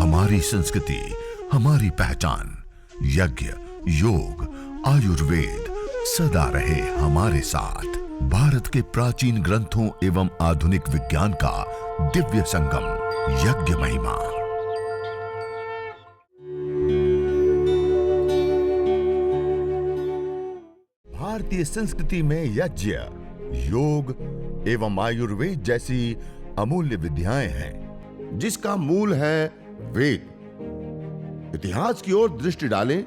हमारी संस्कृति, हमारी पहचान। यज्ञ, योग, आयुर्वेद सदा रहे हमारे साथ। भारत के प्राचीन ग्रंथों एवं आधुनिक विज्ञान का दिव्य संगम, यज्ञ महिमा। भारतीय संस्कृति में यज्ञ, योग एवं आयुर्वेद जैसी अमूल्य विद्याएं हैं, जिसका मूल है वेद। इतिहास की ओर दृष्टि डालें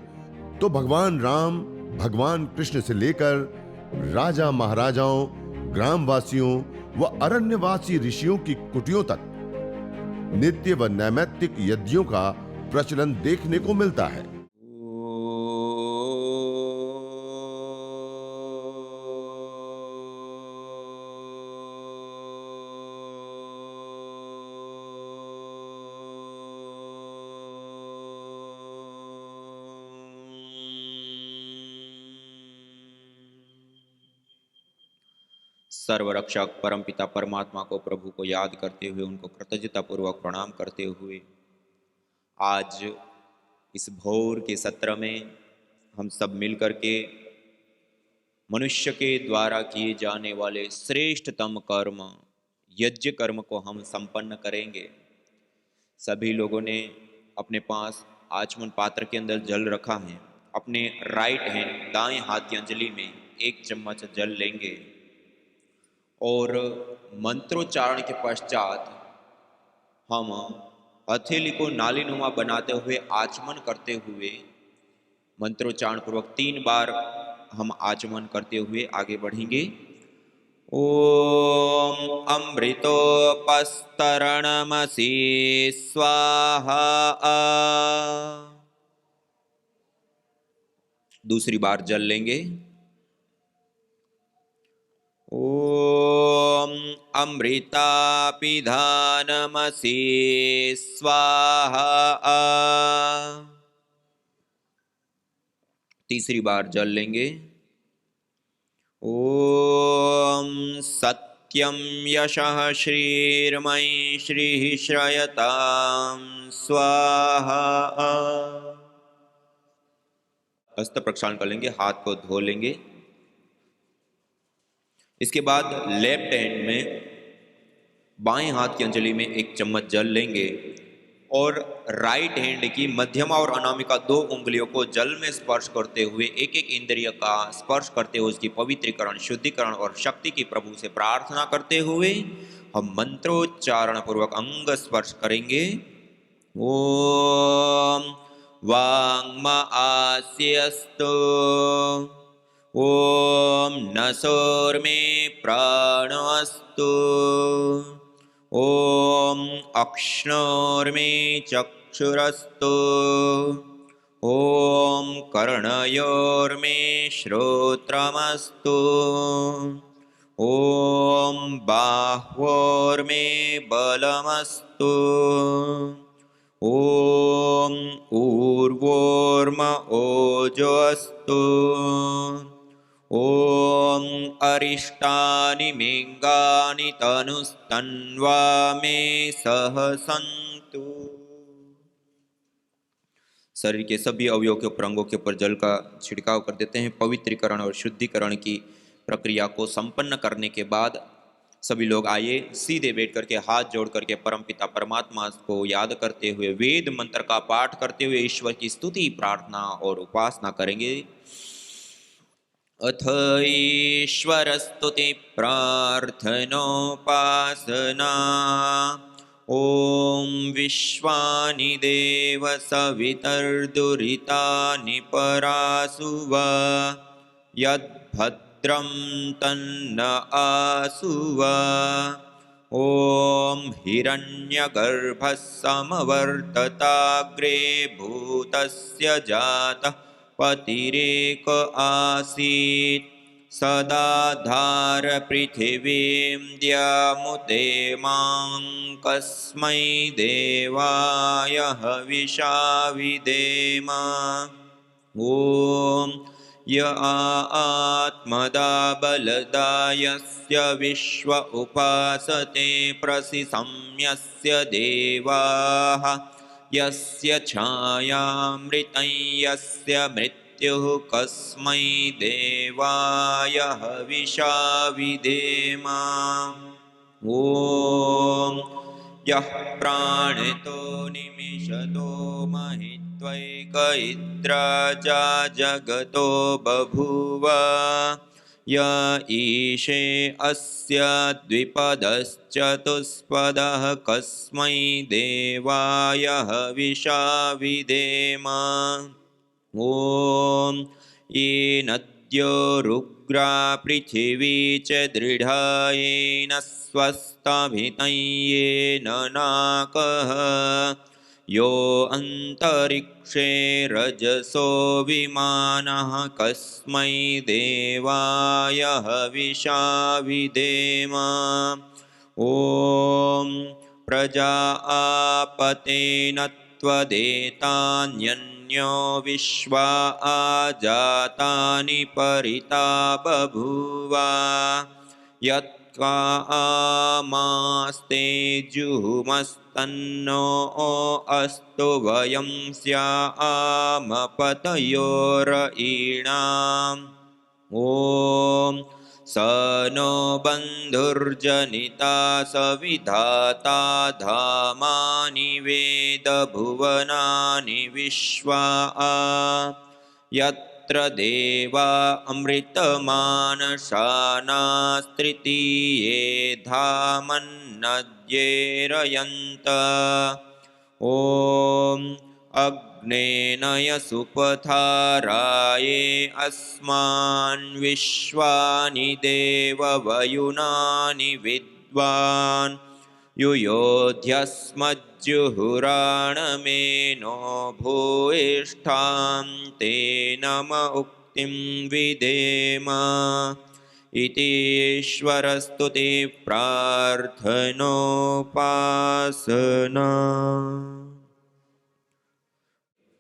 तो भगवान राम, भगवान कृष्ण से लेकर राजा महाराजाओं, ग्रामवासियों व अरण्यवासी ऋषियों की कुटियों तक नित्य व नैमित्तिक यज्ञों का प्रचलन देखने को मिलता है। सर्वरक्षक परमपिता परमात्मा को, प्रभु को याद करते हुए, उनको कृतज्ञता पूर्वक प्रणाम करते हुए आज इस भोर के सत्र में हम सब मिलकर के मनुष्य के द्वारा किए जाने वाले श्रेष्ठतम कर्म यज्ञ कर्म को हम संपन्न करेंगे। सभी लोगों ने अपने पास आचमन पात्र के अंदर जल रखा है। अपने राइट हैंड, दाएं हाथ की अंजलि में 1 चम्मच जल लेंगे और मंत्रोच्चारण के पश्चात हम हथेली को नालीनुमा बनाते हुए आचमन करते हुए मंत्रोच्चारण पूर्वक 3 बार हम आचमन करते हुए आगे बढ़ेंगे। ओम अमृतोपस्तरणमसि स्वाहा। दूसरी बार जल लेंगे। ओम अमृतापिधानमसि स्वाहा। तीसरी बार जल लेंगे। ओम सत्यम यशः श्रीर्मयि श्रीः श्रयतां स्वाहा। हस्त प्रक्षालन कर लेंगे, हाथ को धो लेंगे। इसके बाद लेफ्ट हैंड में बाएं हाथ की अंजलि में 1 चम्मच जल लेंगे और राइट हैंड की मध्यमा और अनामिका 2 उंगलियों को जल में स्पर्श करते हुए एक एक इंद्रिय का स्पर्श करते हुए उसकी पवित्रीकरण, शुद्धिकरण और शक्ति की प्रभु से प्रार्थना करते हुए हम मंत्रोच्चारण पूर्वक अंग स्पर्श करेंगे। ओम वांग्म आस्यस्तु। ओम नसोर्मे प्राणस्तु। ओम अक्ष्णोर्मे चक्षुरस्तु। ओम कर्णयोर्मे श्रोत्रमस्तु। ओम बाह्वोर्मे बलमस्तु। ओम ऊर्वोर्म ओजोऽस्तु। ओम अरिष्टानि मेंगानि तनुस्तन्वा मे सह सन्तु। शरीर के सभी अवयवों के ऊपर, अंगों के ऊपर जल का छिड़काव कर देते हैं। पवित्रीकरण और शुद्धिकरण की प्रक्रिया को संपन्न करने के बाद सभी लोग आइए सीधे बैठ करके हाथ जोड़ करके परमपिता परमात्मा को याद करते हुए वेद मंत्र का पाठ करते हुए ईश्वर की स्तुति, प्रार्थना और उपासना करेंगे। अथ ईश्वर स्तुति प्रार्थनोपासना। ओम विश्वानि देव सवितर्दुरितानि परासुव यद्भद्रं तन्न आसुव। ओम हिरण्यगर्भः समवर्तताग्रे भूतस्य जातः पतिरेक आसीत् सदाधार पृथिवीं द्यामुते मां कस्मै देवाय हविषा विधेम। ओम य आत्मदा बलदा यस्य विश्व उपासते प्रसिसंयस्य देवाः यस्य छायामृतं यस्य मृत्युः कस्मै देवाय हविषा विधेम। ॐ यः प्राणितो निमिषतो महित्वैक इन्द्राजा जगतो बभूव य ईशे अस्य द्विपदश्चतुष्पदः कस्मै देवाय हविषा विधेम। ॐ ये नद्यो रुग्रा पृथिवी च दृढा येन स्वस्ताभितं येन नाकः यो अन्तरिक्षे रजसो विमानः कस्मै देवाय हविषा विधेम। ॐ प्रजा आपतेन त्वदेतान्यन्यो विश्वा आजातानि परिता बभूव यत्का आमास्ते जुहुमस्तन्नो अस्तु वयं स्यामपतयोरयीणाम्। ॐ स नो बन्धुर्जनिता सविधाता धामानि वेद भुवनानि विश्वा यत्र देवा अमृतमानशानास्तृतीये धामन्नद्येरयन्त। ॐ अग्नेनय सुपथाराये अस्मान् विश्वानि देववयुनानि विद्वान् युयोध्यस्मज्जुहुराणमेनो भूयिष्ठां ते नम उक्तिं विधेम। इति ईश्वरस्तुति प्रार्थनोपासना।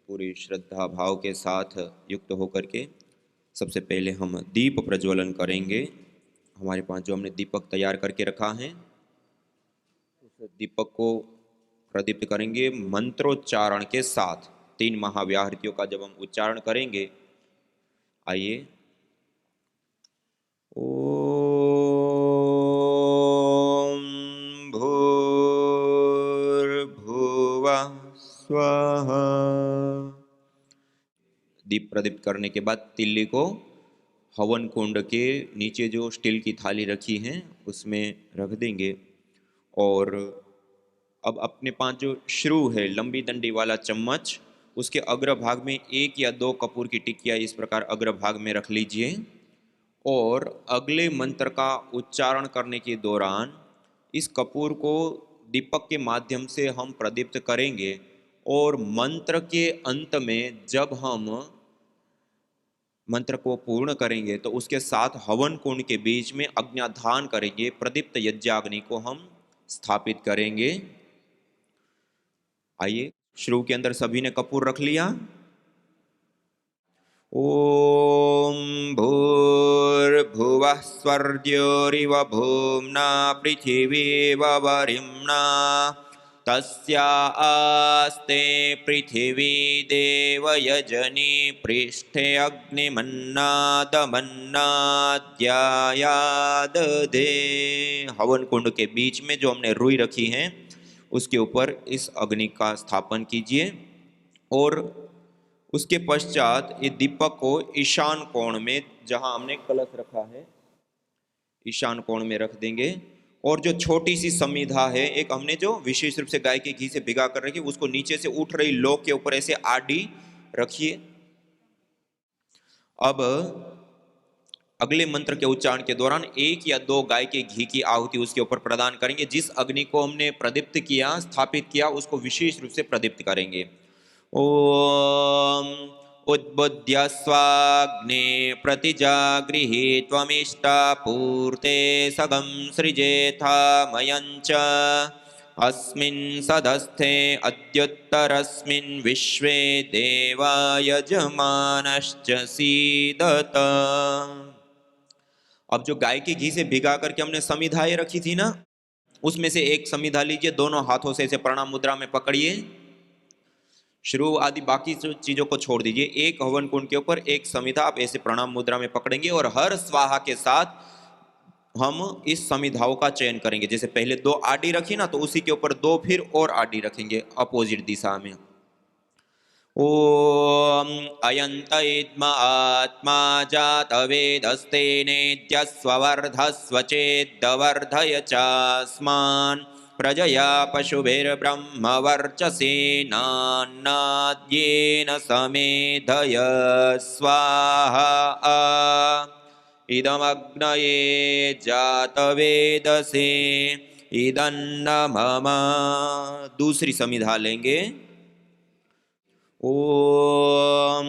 पूरी श्रद्धा भाव के साथ युक्त होकर के सबसे पहले हम दीप प्रज्वलन करेंगे। हमारे पास जो हमने दीपक तैयार करके रखा है उस दीपक को प्रदीप्त करेंगे मंत्रोच्चारण के साथ। 3 महाव्याहृतियों का जब हम उच्चारण करेंगे, आइए। ओम भूर्भुवः स्वः। दीप प्रदीप्त करने के बाद तिल्ली को हवन कुंड के नीचे जो स्टील की थाली रखी है उसमें रख देंगे। और अब अपने पास जो श्रू है, लंबी डंडी वाला चम्मच, उसके अग्रभाग में 1 या 2 कपूर की टिक्कियाँ इस प्रकार अग्रभाग में रख लीजिए। और अगले मंत्र का उच्चारण करने के दौरान इस कपूर को दीपक के माध्यम से हम प्रदीप्त करेंगे। और मंत्र के अंत में जब हम मंत्र को पूर्ण करेंगे तो उसके साथ हवन कुंड के बीच में अग्न्याधान करेंगे। प्रदीप्त यज्ञाग्नि को हम स्थापित करेंगे। आइए, श्रू के अंदर सभी ने कपूर रख लिया। ओम भूर्भुवः स्वर्ग्योरिव भूम्ना पृथिवीव वरिम्ना तस्या आस्ते पृथिवी देवयजनी पृष्ठे अग्निमन्नादमन्नाद्यायादधे। हवन कुंड के बीच में जो हमने रुई रखी है उसके ऊपर इस अग्नि का स्थापन कीजिए। और उसके पश्चात ये दीपक को ईशान कोण में, जहां हमने कलश रखा है, ईशान कोण में रख देंगे। और जो छोटी सी समिधा है, एक हमने जो विशेष रूप से गाय के घी से भिगा कर रखी, उसको नीचे से उठ रही लो के ऊपर ऐसे आडी रखिए। अब अगले मंत्र के उच्चारण के दौरान 1 या 2 गाय के घी की आहुति उसके ऊपर प्रदान करेंगे। जिस अग्नि को हमने प्रदीप्त किया, स्थापित किया, उसको विशेष रूप से प्रदीप्त करेंगे। ओम उद्बुद्ध्य स्वाग्ने प्रतिजागृहि त्वमिष्टा पूर्ते सगं सृजेथा मयञ्च अस्मिन् सदस्थे अद्युत्तरस्मिन् विश्वे देवा यजमानश्च सीदत। अब जो गाय के घी से भिगा करके हमने समिधाएं रखी थी ना, उसमें से एक समिधा लीजिए, दोनों हाथों से इसे प्रणाम मुद्रा में पकड़िए श्रुव आदि बाकी चीजों को छोड़ दीजिए। एक हवन कुंड के ऊपर एक समिधा आप ऐसे प्रणाम मुद्रा में पकड़ेंगे और हर स्वाहा के साथ हम इस समिधाओं का चयन करेंगे। जैसे पहले 2 आडी रखी ना, तो उसी के ऊपर 2 फिर और आडी रखेंगे अपोजिट दिशा में। ओम अयंत इद्म आत्मा जात वेदस्ते नेत्यस्वर्धस्वचेद्वर्धय चास्मान् प्रजया पशुभिर्ब्रह्मवर्चसेनान्नाद्येन समेधय स्वाहा। इदमग्नये जातवेदसे इदन्न मम। दूसरी समिधा लेंगे। ओम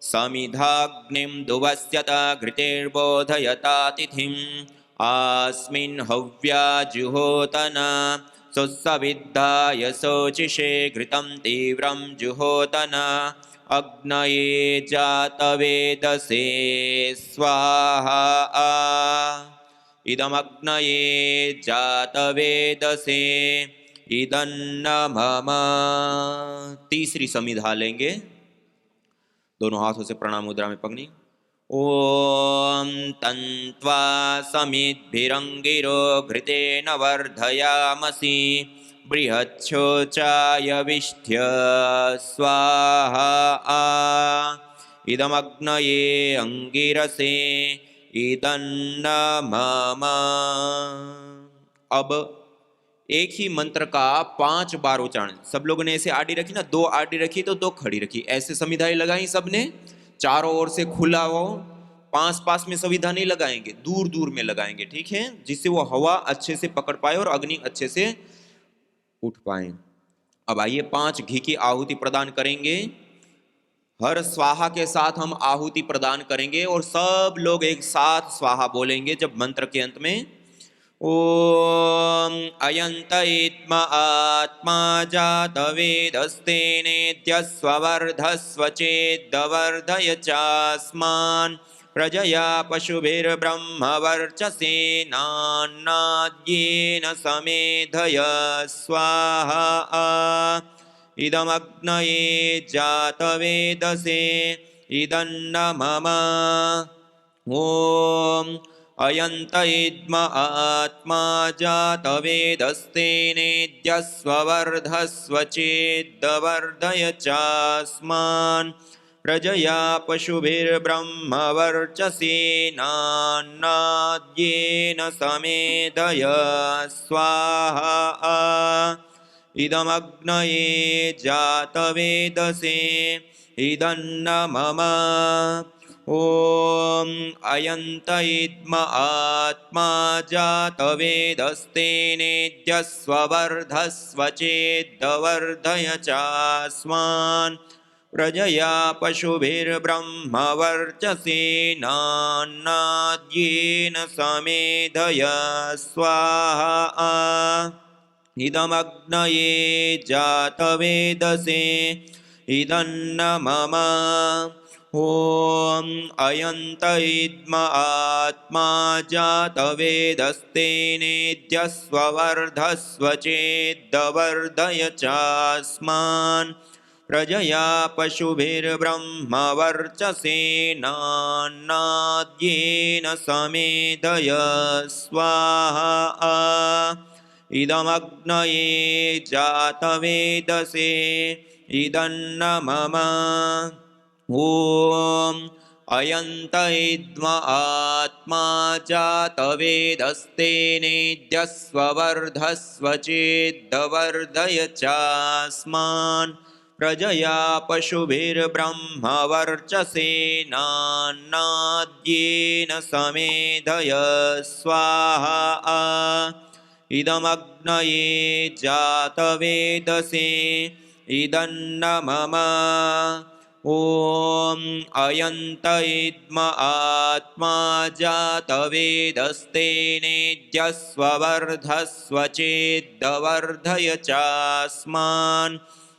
समिधाग्निं दुवस्यत घृतिर्बोधयता तिथिम् आस्मिन् हव्या जुहोतन सुसविद्धाय शोचिषे घृतं तीव्रं जुहोतन अग्नये जातवेदसे स्वाहा। इदमग्नये जातवेदसे इदन्न मम। तीसरी समिधा लेंगे, दोनों हाथों से प्रणाम मुद्रा में पकड़ी। ओम तन्त्वा समिद्भिरंगिरो घृतेन वर्धयामसि बृहच्छोचाय विष्ठ्य स्वाहा। इदमग्नये अंगिरसे इदन्न मम। अब एक ही मंत्र का 5 बार उच्चारण। सब लोगों ने ऐसे आडी रखी ना, 2 आडी रखी तो 2 खड़ी रखी, ऐसे समिधाएं लगाई सबने, चारों ओर से खुला हो। पास में समिधा नहीं लगाएंगे, दूर दूर में लगाएंगे, ठीक है, जिससे वो हवा अच्छे से पकड़ पाए और अग्नि अच्छे से उठ पाए। अब आइए 5 घी की आहुति प्रदान करेंगे। हर स्वाहा के साथ हम आहुति प्रदान करेंगे और सब लोग एक साथ स्वाहा बोलेंगे जब मंत्र के अंत में। ओम अयंत इद्म आत्मा जात वेदस्ते नेत्यस्वर्धस्वचेद्वर्धय चास्मान् प्रजया पशुभिर्ब्रह्मवर्चसेनान्नाद्येन समेधय स्वाहा। इदमग्नये जातवेदसे इदन्न मम। ओम अयंत इद्म आत्मा जातवेदस्ते नेत्यस्वर्धस्वचेद्वर्धय चास्मान् प्रजया पशुभिर्ब्रह्मवर्चसेनान्नाद्येन समेधय स्वाहा। इदमग्नये जातवेदसे इदन्न मम। ओम अयंत इद्म आत्मा जातवेदस्ते नेत्यस्वर्धस्वचेद्वर्धय चास्मान् प्रजया पशुभिर्ब्रह्मवर्चसेनान्नाद्येन समेधय स्वाहा। इदमग्नये जातवेदसे इदन्न मम। ओम अयंत इद्म आत्मा जातवेदस्ते नेत्यस्वर्धस्वचेद्वर्धय चास्मान् प्रजया पशुभिर्ब्रह्मवर्चसेनान्नाद्येन समेधय स्वाहा। इदमग्नये जातवेदसे इदन्न मम। ओम अयंत इद्म आत्मा जातवेदस्ते नेत्यस्वर्धस्वचेद्वर्धय चास्मान् प्रजया पशुभिर्ब्रह्मवर्चसेनान्नाद्येन समेधय स्वाहा। इदमग्नये जातवेदसे इदन्न मम। ओम अयंत इद्म आत्मा जातवेदस्ते नेत्यस्वर्धस्वचेद्वर्धय चास्मान्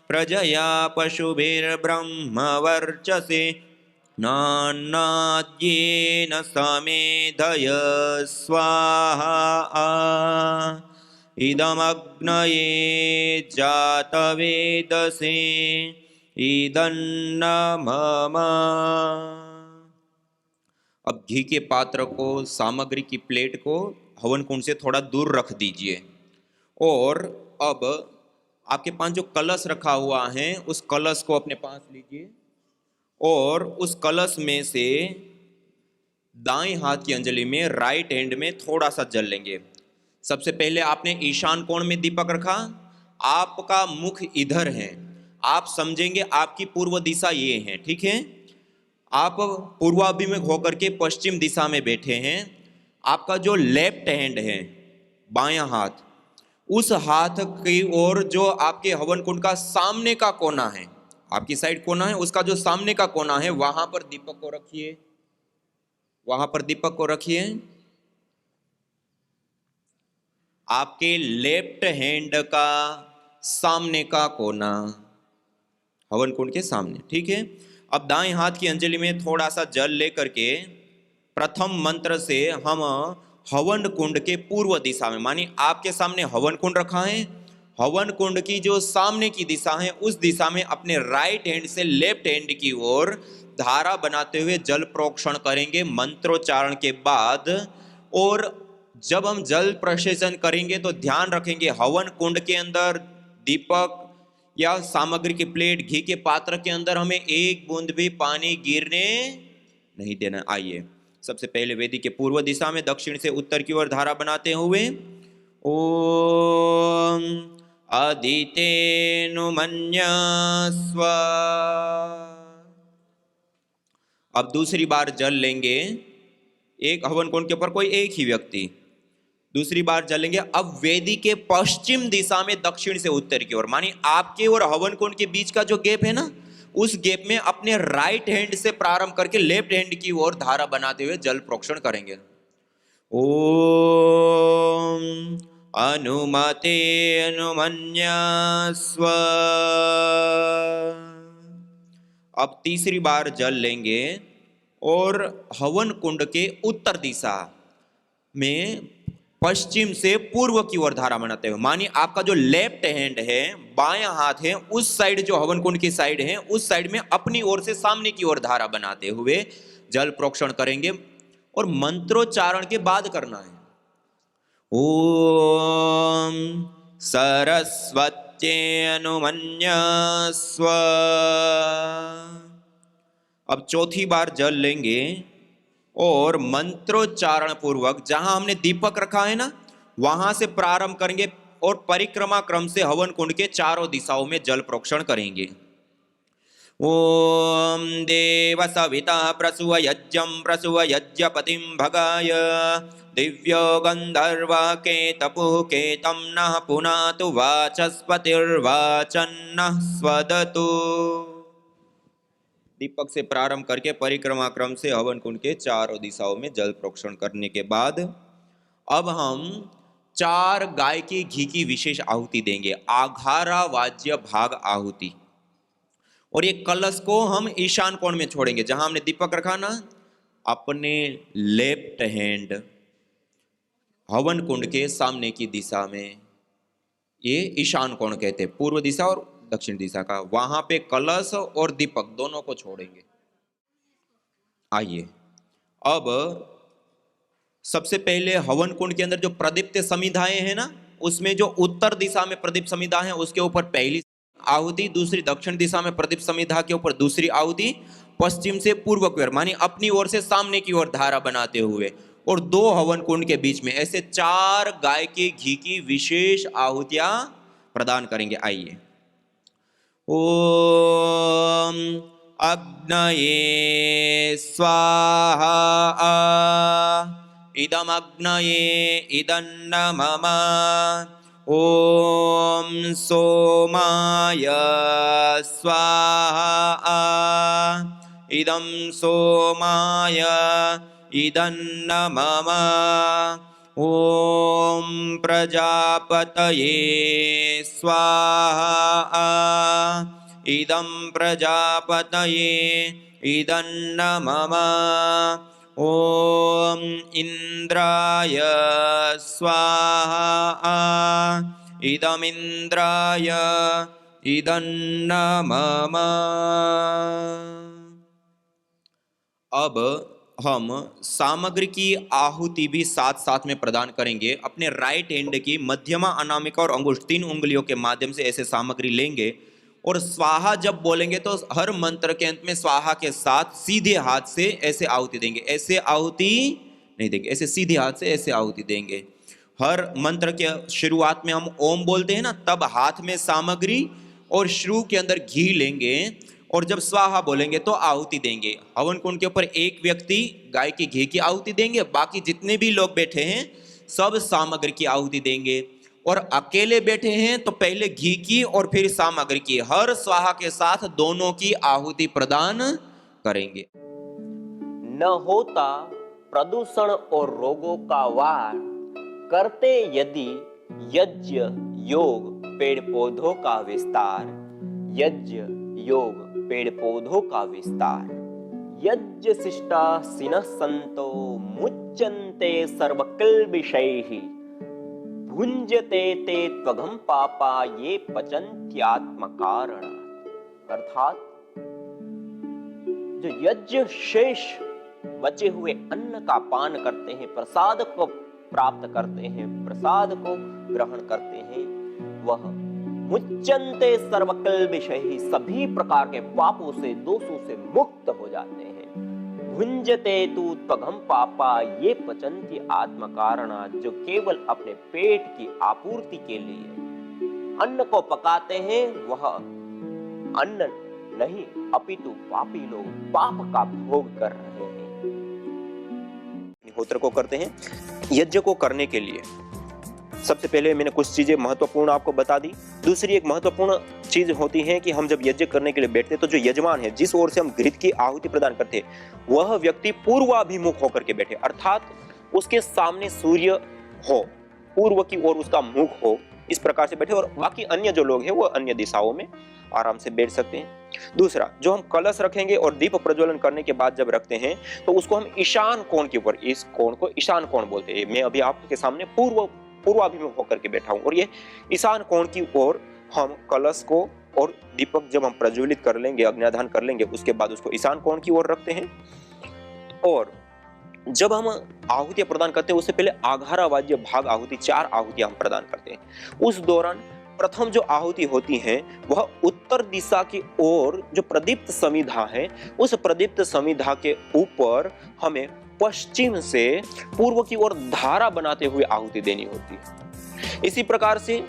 प्रजया पशुभिर्ब्रह्मवर्चसेनान्नाद्येन समेधय स्वाहा। इदमग्नये जातवेदसे इदन्न मम। अब घी के पात्र को, सामग्री की प्लेट को हवन कुंड से थोड़ा दूर रख दीजिए। और अब आपके पास जो कलश रखा हुआ है उस कलश को अपने पास लीजिए और उस कलश में से दाएं हाथ की अंजलि में, राइट हैंड में थोड़ा सा जल लेंगे। सबसे पहले आपने ईशान कोण में दीपक रखा, आपका मुख इधर है, आप समझेंगे आपकी पूर्व दिशा ये है, ठीक है। आप पूर्वाभिमुख होकर के पश्चिम दिशा में बैठे हैं। आपका जो लेफ्ट हैंड है, बायां हाथ, उस हाथ की ओर जो आपके हवन कुंड का सामने का कोना है, आपकी साइड कोना है, उसका जो सामने का कोना है वहां पर दीपक को रखिए, वहां पर दीपक को रखिए। आपके लेफ्ट हैंड का सामने का कोना हवन कुंड के सामने, ठीक है। अब दाएं हाथ की अंजलि में थोड़ा सा जल लेकर के प्रथम मंत्र से हम हवन कुंड के पूर्व दिशा में, मानी आपके सामने हवन कुंड रखा है, हवन कुंड की जो सामने की दिशा है उस दिशा में अपने राइट हैंड से लेफ्ट हैंड की ओर धारा बनाते हुए जल प्रोक्षण करेंगे मंत्रोच्चारण के बाद। और जब हम जल प्रसेचन करेंगे तो ध्यान रखेंगे हवन कुंड के अंदर दीपक या सामग्री की प्लेट, घी के पात्र के अंदर हमें एक बूंद भी पानी गिरने नहीं देना। आइए सबसे पहले वेदी के पूर्व दिशा में दक्षिण से उत्तर की ओर धारा बनाते हुए ओम अदितेनु मन्यस्व। अब दूसरी बार जल लेंगे, एक हवन कुंड के ऊपर कोई एक ही व्यक्ति, दूसरी बार जल लेंगे। अब वेदी के पश्चिम दिशा में दक्षिण से उत्तर की ओर, मानी आपके और हवन कुंड के बीच का जो गैप है ना, उस गैप में अपने राइट हैंड से प्रारंभ करके लेफ्ट हैंड की ओर धारा बनाते हुए जल प्रोक्षण करेंगे। ओम अनुमते अनुमन्यस्व। अब तीसरी बार जल लेंगे और हवन कुंड के उत्तर दिशा में पश्चिम से पूर्व की ओर धारा बनाते हुए, मानी आपका जो लेफ्ट हैंड है, बायां हाथ है, उस साइड जो हवन कुंड की साइड है उस साइड में अपनी ओर से सामने की ओर धारा बनाते हुए जल प्रोक्षण करेंगे और मंत्रोच्चारण के बाद करना है। ओम सरस्वत्ये अनुमन्यस्व। अब चौथी बार जल लेंगे और मंत्रोच्चारण पूर्वक जहां हमने दीपक रखा है ना वहां से प्रारंभ करेंगे और परिक्रमा क्रम से हवन कुंड के चारों दिशाओं में जल प्रोक्षण करेंगे। ओम देव सविता प्रसुव यज्ञं प्रसुव यज्ञपतिं भगाय दिव्यो गंधर्व केतपुः केतं नः पुनातु वाचस्पतिर्वाचन्नः स्वदतु। दीपक से प्रारंभ करके परिक्रमा क्रम से हवन कुंड के चारों दिशाओं में जल प्रोक्षण करने के बाद अब हम 4 गाय के घी की विशेष आहुति देंगे, आघारा वाज्य भाग आहुति। और ये कलश को हम ईशान कोण में छोड़ेंगे, जहां हमने दीपक रखा ना, अपने लेफ्ट हैंड हवन कुंड के सामने की दिशा में, ये ईशान कोण कहते हैं, पूर्व दिशा और दक्षिण दिशा का, वहां पे कलश और दीपक दोनों को छोड़ेंगे। आइए अब सबसे पहले हवन कुंड के अंदर जो प्रदीप्त समिधाएं हैं ना, उसमें जो उत्तर दिशा में प्रदीप्त समिधा है उसके ऊपर पहली आहुति, दूसरी दक्षिण दिशा में प्रदीप्त समिधा के ऊपर दूसरी आहुति, पश्चिम से पूर्व की ओर मानी अपनी ओर से सामने की ओर धारा बनाते हुए, और 2 हवन कुंड के बीच में ऐसे 4 गाय के घी की विशेष आहुतियां प्रदान करेंगे। आइए ओम अग्नये स्वाहा इदम अग्नये इदन्न मम। ओम सोमाय स्वाहा इदं सोमाय इदन्न मम। ओम प्रजापतये स्वाहा इदं प्रजापतये इदन्न मम। ओम इंद्राय स्वाहा इदमिंद्राय इदन्न मम। अब हम सामग्री की आहुति भी साथ साथ में प्रदान करेंगे। अपने राइट हैंड की मध्यमा, अनामिका और अंगुष्ठ 3 उंगलियों के माध्यम से ऐसे सामग्री लेंगे और स्वाहा जब बोलेंगे तो हर मंत्र के अंत में स्वाहा के साथ सीधे हाथ से ऐसे आहुति देंगे। ऐसे आहुति नहीं देंगे, ऐसे सीधे हाथ से ऐसे आहुति देंगे। हर मंत्र के शुरुआत में हम ओम बोलते हैं ना, तब हाथ में सामग्री और श्रू के अंदर घी लेंगे और जब स्वाहा बोलेंगे तो आहुति देंगे। हवन कुंड के ऊपर एक व्यक्ति गाय के घी की आहुति देंगे, बाकी जितने भी लोग बैठे हैं सब सामग्री की आहुति देंगे। और अकेले बैठे हैं तो पहले घी की और फिर सामग्री की, हर स्वाहा के साथ दोनों की आहुति प्रदान करेंगे। न होता प्रदूषण और रोगों का वार, करते यदि यज्ञ योग पेड़ पौधों का विस्तार। यज्ञ योग पेड़ पौधों का विस्तार। यज्ञ शिष्टा सिनः संतो मुच्यन्ते सर्वकिल्बिषैः। भुंजते ते त्वघं पापा ये पचन्त्यात्म कारण। अर्थात जो यज्ञ शेष बचे हुए अन्न का पान करते हैं, प्रसाद को प्राप्त करते हैं, प्रसाद को ग्रहण करते हैं, वह मुच्यन्ते सर्वकिल्बिषैः, सभी प्रकार के पापों से, दोषों से मुक्त हो जाते हैं। भुंजते तु त्वघं पापा ये पचन्ति आत्म कारणा, जो केवल अपने पेट की आपूर्ति के लिए अन्न को पकाते हैं, वह अन्न नहीं अपितु पापी लोग पाप का भोग कर रहे हैं। अग्निहोत्र को करते हैं यज्ञ को करने के लिए। सबसे पहले मैंने कुछ चीजें महत्वपूर्ण आपको बता दी। दूसरी एक महत्वपूर्ण चीज होती है कि हम जब यज्ञ करने के लिए बैठते तो जो यजमान है, जिस ओर से हम घृत की आहुति प्रदान करते हैं, वह व्यक्ति पूर्वाभिमुख होकर के बैठे, अर्थात उसके सामने सूर्य हो, पूर्व की ओर उसका मुख हो, इस प्रकार से बैठे। और बाकी अन्य जो लोग हैं वो अन्य दिशाओं में आराम से बैठ सकते हैं। दूसरा, जो हम कलश रखेंगे और दीप प्रज्वलन करने के बाद जब रखते हैं तो उसको हम ईशान कोण के ऊपर, इस कोण को ईशान कोण बोलते हैं। मैं अभी आपके सामने पूर्वाभिमुख होकर के बैठा हूं और ये ईशान कोण की ओर हम कलश को और दीपक जब हम प्रज्वलित कर लेंगे, अग्न्याधान कर लेंगे, उसके बाद उसको ईशान कोण की ओर रखते हैं। और जब हम आहुतियां प्रदान करते हैं उससे पहले आघारावाज्य भाग आहुति, 4 आहुतियां हम प्रदान करते हैं। उस दौरान प्रथम जो आहुति होती है वह उत्तर दिशा की ओर जो प्रदीप्त समिधा है, उस प्रदीप्त समिधा के ऊपर हमें पश्चिम से पूर्व की ओर धारा बनाते हुए आहुति देनी होती है। इसी प्रकार से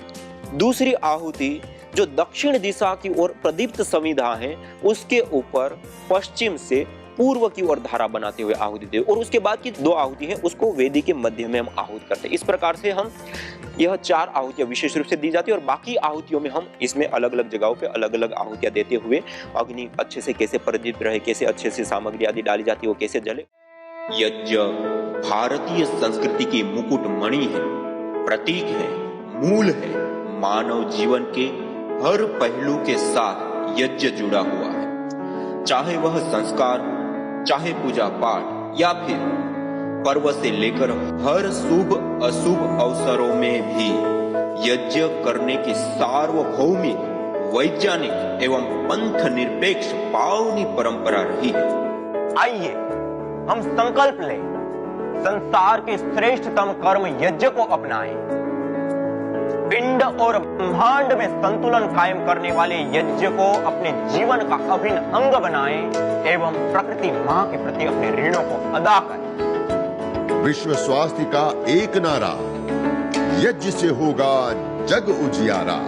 दूसरी आहुति जो दक्षिण दिशा की ओर प्रदीप्त समिधा है, उसके ऊपर पश्चिम से पूर्व की ओर धारा बनाते हुए आहुति दे, और उसके बाद की 2 आहुति है उसको वेदी के मध्य में हम आहुति करते हैं। इस प्रकार से हम यह 4 आहुतियां विशेष रूप से दी जाती है। और बाकी आहुतियों में हम इसमें अलग अलग जगहों पे अलग अलग आहुतियां देते हुए अग्नि अच्छे से कैसे प्रज्वलित रहे, कैसे अच्छे से सामग्री आदि डाली जाती है, वो कैसे जले। यज्ञ भारतीय संस्कृति की मुकुट मणि है, प्रतीक है, मूल है। मानव जीवन के हर पहलू के साथ यज्ञ जुड़ा हुआ है, चाहे वह संस्कार, चाहे पूजा पाठ या फिर पर्व से लेकर हर शुभ अशुभ अवसरों में भी यज्ञ करने की सार्वभौमिक, वैज्ञानिक एवं पंथ निरपेक्ष पावनी परंपरा रही है। आइए हम संकल्प लें, संसार के श्रेष्ठतम कर्म यज्ञ को अपनाएं। पिंड और ब्रह्मांड में संतुलन कायम करने वाले यज्ञ को अपने जीवन का अभिन्न अंग बनाएं एवं प्रकृति मां के प्रति अपने ऋणों को अदा करें। विश्व स्वास्थ्य का एक नारा, यज्ञ से होगा जग उजियारा।